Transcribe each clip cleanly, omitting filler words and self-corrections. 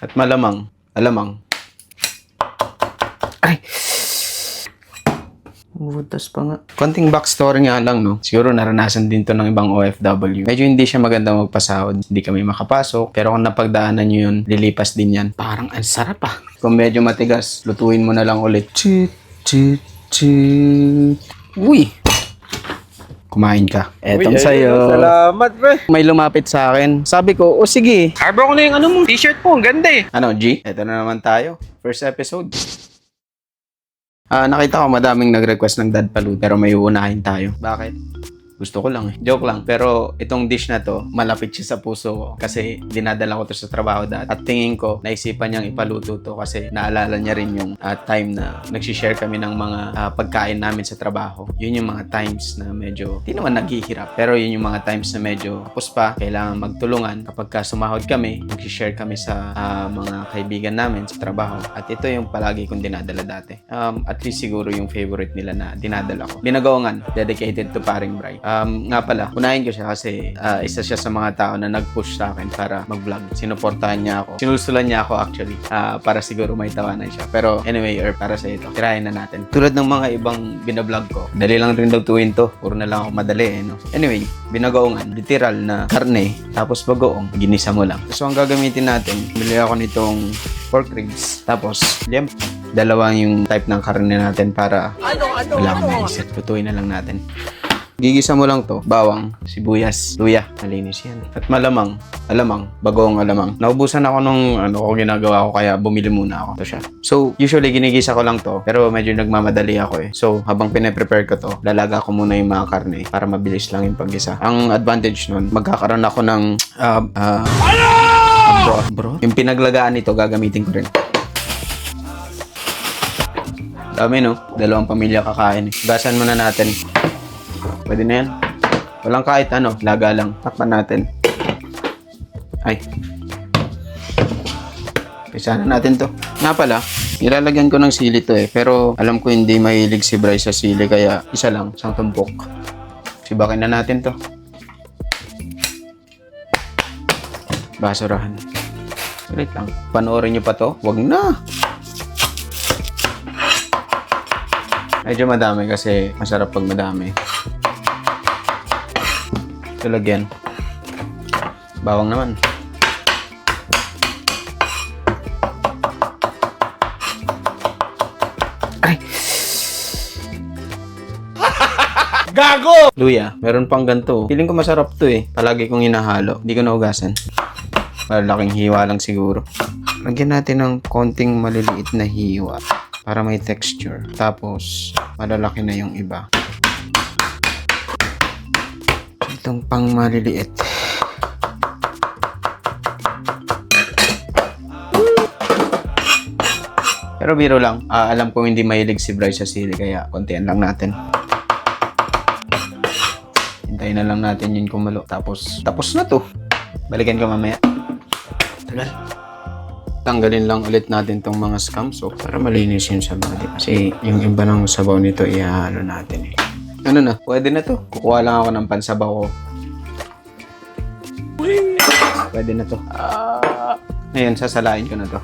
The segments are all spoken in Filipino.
At alamang. Ay! Butas pa nga. Konting backstory nga lang, no? Siguro naranasan din to ng ibang OFW. Medyo hindi siya maganda magpasahod. Hindi kami makapasok. Pero kung napagdaanan nyo yun, lilipas din yan. Parang ang sarap ah. Kung medyo matigas, lutuin mo na lang ulit. Uy! Kumain ka. Etong sa'yo. Salamat, pre. May lumapit sa akin. Sabi ko, o sige. Arbo ko na yung t-shirt mo. Ang ganda eh. Ano, G? Ito na naman tayo. First episode. Nakita ko madaming nag-request ng Dad Palu pero may uunahin tayo. Bakit? Gusto ko lang eh. Joke lang. Pero itong dish na to, malapit siya sa puso ko. Kasi dinadala ko to sa trabaho dati. At tingin ko, naisipan niyang ipaluto to kasi naalala niya rin yung time na nagsishare kami ng mga pagkain namin sa trabaho. Yun yung mga times na medyo, di naman naghihirap. Pero yun yung mga times na medyo tapos pa, kailangan magtulungan. Kapag sumahod kami, nagsishare kami sa mga kaibigan namin sa trabaho. At ito yung palagi kong dinadala dati. At least siguro yung favorite nila na dinadala ko. Binagoongan, dedicated to Paring Bri. Nga pala, unahin ko siya kasi isa siya sa mga tao na nag-push sa akin para mag-vlog. Sinuportahan niya ako. Sinusulan niya ako actually para siguro may tawanan siya. Pero anyway, or para sa ito, tirahin na natin. Tulad ng mga ibang binablog ko, dali lang rin lutuin to. Puro na lang ako madali eh, no? Anyway, binagoongan. Literal na karne, tapos bagoong, ginisa mo lang. So ang gagamitin natin, bili ako nitong pork ribs, tapos liempo. Dalawa yung type ng karne natin para wala akong maisip. Lutuin na lang natin. Gigisa mo lang to, bawang, sibuyas, luya, malinis yan. At alamang, bagoong alamang. Naubusan ako nung ginagawa ko kaya bumili muna ako. Ito siya. So, usually ginigisa ko lang to, pero medyo nagmamadali ako eh. So, habang pine-prepare ko to, lalaga ko muna yung mga karne para mabilis lang yung paggisa. Ang advantage nun, magkakaroon ako ng broth. Yung pinaglagaan nito, gagamitin ko rin. Dami no, dalawang pamilya kakain eh. Gasan muna natin. Pwede na yan. Walang kahit ano, laga lang. Takpan natin. Ay. Pisa na natin to. Nga pala, nilalagyan ko ng sili to eh. Pero alam ko hindi mahilig si Bryce sa sili kaya isa lang, isang tumpok. Sibakin na natin to. Basurahan. Sulit lang. Panoorin nyo pa to? Wag na! Medyo madami kasi masarap pag madami. Ito lagyan. Bawang naman. Ay! Gago! Luya. Meron pang ganito. Feeling ko masarap to eh. Palagi kong hinahalo. Hindi ko naugasan. Malaking hiwa lang siguro. Lagyan natin ng konting maliliit na hiwa para may texture. Tapos, malalaki na yung iba. Itong pang maliliit. Pero biro lang. Alam ko hindi mahilig si Bryce sa sili kaya kontian lang natin. Hintayin na lang natin yun kumulo. Tapos na to. Balikan ko mamaya. Tagal. Tanggalin lang ulit natin tong mga scams para malinis yung sabaw. Kasi yung iba ng sabaw nito ihahalo natin eh. Ano na? Pwede na to. Kukuha lang ako ng pansabaw ko. Pwede na to. Ngayon, sasalain ko na to.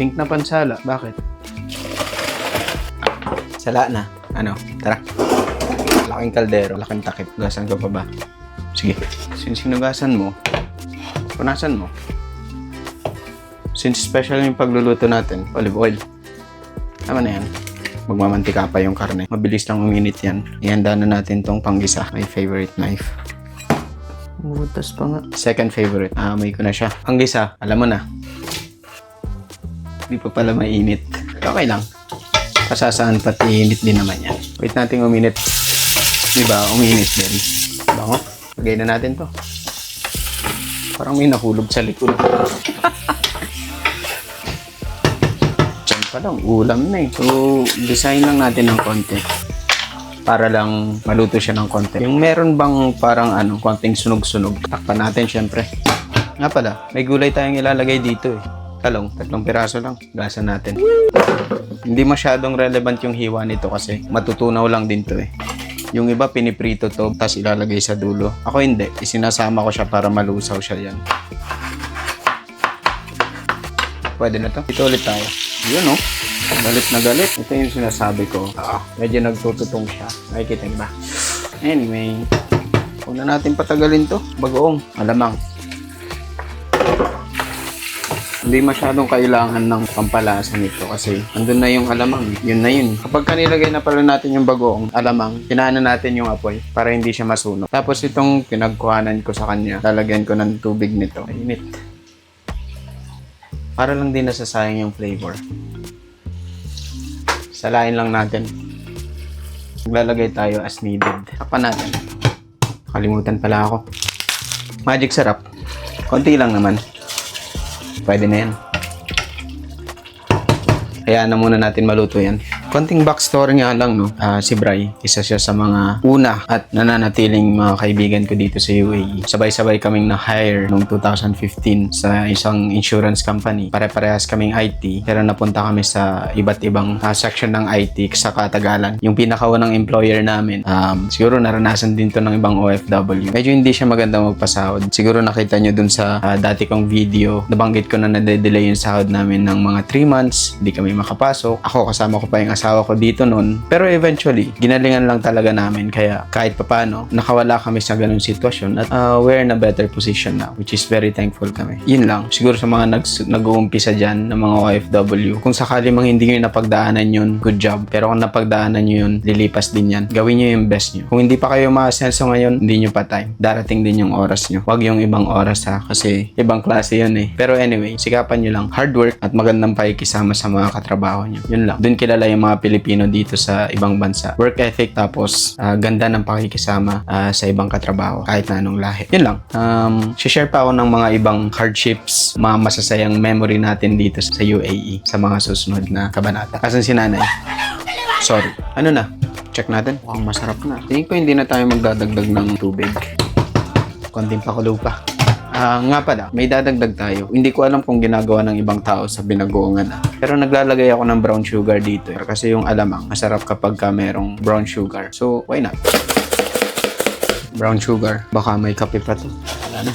Pink na pansala. Bakit? Sala na. Ano? Tara. Laking kaldero. Laking takip. Gasan ko pa ba? Sige. Since sinugasan mo, punasan mo. Since special yung pagluluto natin, olive oil. Tama na yan. Magmamantika pa yung karne. Mabilis lang uminit yan. Ihanda na natin tong panggisa. My favorite knife. Butas pa nga. Second favorite. May ko na siya. Panggisa, alam mo na. Hindi pa pala mainit. Okay lang. Kasasaan pati init din naman yan. Wait natin uminit. Diba? Uminit din. Bango. Lagay na natin to. Parang may nahulog sa likod. Palang ulam na eh. So, design lang natin ng konti. Para lang maluto siya ng konti. Yung meron bang parang konting sunog-sunog. Takpan natin syempre. Nga pala, may gulay tayong ilalagay dito eh. Talong, 3 piraso lang. Gasan natin. Hindi masyadong relevant yung hiwa nito kasi matutunaw lang din to eh. Yung iba piniprito to, tapos ilalagay sa dulo. Ako hindi. Isinasama ko siya para malusaw siya yan. Pwede na to. Ito ulit tayo. Yun, oh. Galit na galit. Ito yung sinasabi ko. Medyo nagtututong siya. Nakikita niyo ba? Anyway, huwag na natin patagalin to. Bagoong. Malamang. Hindi masyadong kailangan ng pampalasa nito kasi andun na yung alamang. Yun na yun. Kapag kanilagay na pala natin yung bagoong alamang, kinaanan natin yung apoy para hindi siya masunog. Tapos itong pinagkuhanan ko sa kanya, lalagyan ko ng tubig nito. Mainit. Para lang din nasasayang yung flavor. Salain lang natin. Maglalagay tayo as needed. Tapan natin. Kalimutan pala ako. Magic sarap. Konti lang naman. Pwede na yan. Hayaan na muna natin maluto yan. Konting backstory nga lang, no? Si Bri, isa siya sa mga una at nananatiling mga kaibigan ko dito sa UAE. Sabay-sabay kaming na-hire noong 2015 sa isang insurance company. Pare-parehas kaming IT, pero napunta kami sa iba't ibang section ng IT sa katagalan. Yung pinakaunang employer namin, siguro naranasan din to ng ibang OFW. Medyo hindi siya maganda magpasahod. Siguro nakita nyo dun sa dati kong video, nabanggit ko na nade-delay yung sahod namin ng mga 3 months. Hindi kami makapasok. Ako, kasama ko pa yung asawa ko dito noon. Pero eventually, ginalingan lang talaga namin. Kaya kahit papano, nakawala kami sa ganung sitwasyon at we're in a better position now, which is very thankful kami. Yun lang. Siguro sa mga nag-uumpisa dyan ng mga OFW, kung sakali mang hindi nyo napagdaanan yun, good job. Pero kung napagdaanan nyo yun, lilipas din yan. Gawin nyo yung best nyo. Kung hindi pa kayo maasenso ngayon, hindi nyo pa time. Darating din yung oras nyo. Huwag yung ibang oras ha, kasi ibang klase yun eh. Pero anyway, sikapan nyo lang. Hard work at magandang pakikisama sa mga katrabaho nyo. Yun lang. Doon kilala yung mga Pilipino dito sa ibang bansa. Work ethic tapos ganda ng pakikisama sa ibang katrabaho kahit na anong lahi. Yun lang. Share pa ako ng mga ibang hardships, mga masasayang memory natin dito sa UAE sa mga susunod na kabanata. Asan si nanay? Sorry. Ano na? Check natin. Mukhang masarap na. Tingin ko hindi na tayo magdadagdag ng tubig. Konting pakulo pa. Nga pala, may dadagdag tayo. Hindi ko alam kung ginagawa ng ibang tao sa binagoongan. Pero naglalagay ako ng brown sugar dito. Kasi yung alamang, masarap kapag ka merong brown sugar. So, why not? Brown sugar. Baka may kape pa to. Wala na.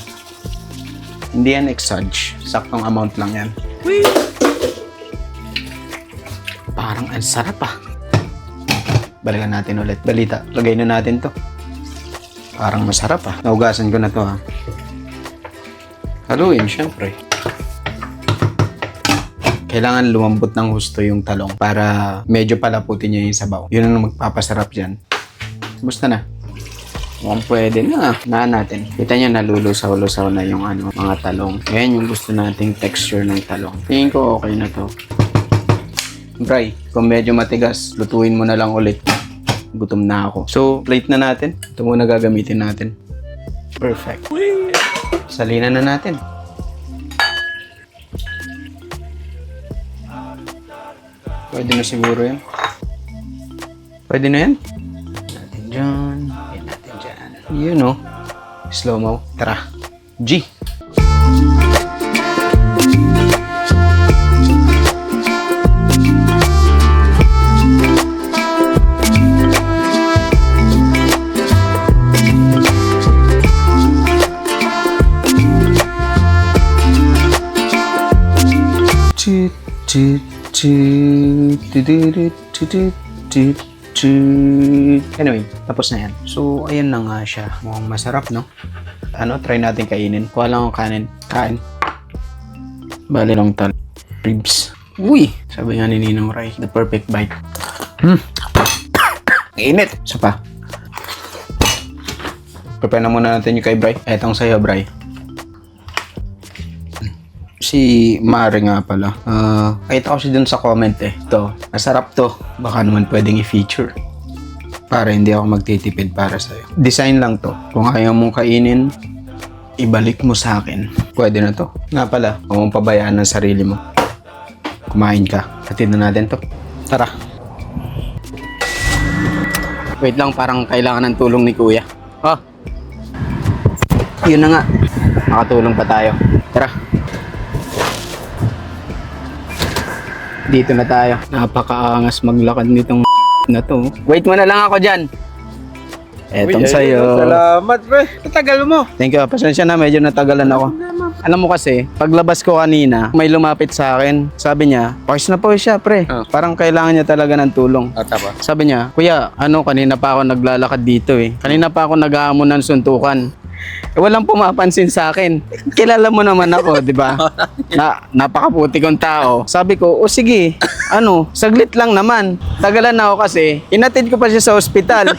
Hindi yan exage. Saktong amount lang yan. Parang ang sarap ah. Balikan natin ulit. Balita, lagay na natin to. Parang masarap ah. Naugasan ko na to ah. Haluin, syempre. Kailangan lumambot ng husto yung talong para medyo palaputin niya yung sabaw. Yun ang magpapasarap dyan. Basta na. Mukhang pwede na. Naan natin. Kita niya nalulusaw-lusaw na yung mga talong. Ayan yung gusto nating texture ng talong. Tingin ko okay na to. Bri, kung medyo matigas, lutuin mo na lang ulit. Gutom na ako. So, plate na natin. Ito muna gagamitin natin. Perfect. Salinan na natin. Pwede na siguro yan. Pwede na yan. Natin dyan. Yan natin dyan. Yun o. Slow-mo. Tara. G. Anyway, tapos na yan. So, ayan na nga siya. Mukhang masarap, no? Try natin kainin. Kuha lang ang kanin. Kain. Bali lang ribs. Uy! Sabi nga ni Ninong Rai, the perfect bite. Init! Isa pa. Prepare na muna natin yung kay Bri. Etong sa'yo, Bri. Si Mare nga pala. Kahit ako siya dun sa comment eh. Ito, masarap to. Baka naman pwedeng i-feature. Para hindi ako magtitipid para sa'yo. Design lang to. Kung ayaw mong kainin, ibalik mo sa akin. Pwede na to. Nga pala, huwag mong pabayaan ng sarili mo. Kumain ka. Hatid na natin to. Tara. Wait lang, parang kailangan ng tulong ni Kuya. Oh. Yun na nga. Makatulong pa tayo. Tara. Dito na tayo. Napakaangas maglakad nitong na to. Wait mo na lang ako dyan. Etong sa'yo. Salamat, pre. Tatagal mo. Thank you. Pasensya na. Medyo natagalan ako. Alam mo kasi, paglabas ko kanina, may lumapit sa akin. Sabi niya, pause na pause siya, pre. Parang kailangan niya talaga ng tulong. Tama. Sabi niya, kuya, kanina pa ako naglalakad dito eh. Kanina pa ako naghahamon ng suntukan. Walang pumapansin sa akin. Kilala mo naman ako, di ba? Napakaputi kong tao. Sabi ko, o sige, saglit lang naman. Tagalan na ako kasi, inatid ko pa siya sa ospital.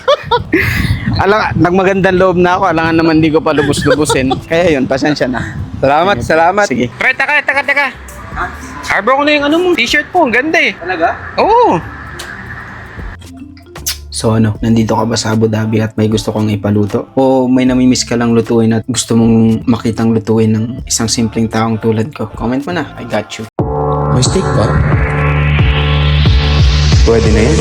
Nagmagandang loob na ako, alangan naman di ko pa lubos-lubusin. Kaya yun, pasensya na. Salamat. Sige. Pre, taka. Arbor ko na yung t-shirt po. Ang ganda eh. Talaga? Oo. So nandito ka ba sa Abu Dhabi at may gusto kang ipaluto? O may namimiss ka lang lutuin at gusto mong makitang lutuin ng isang simpleng taong tulad ko? Comment mo na, I got you. May steak ba? Pwede na yun.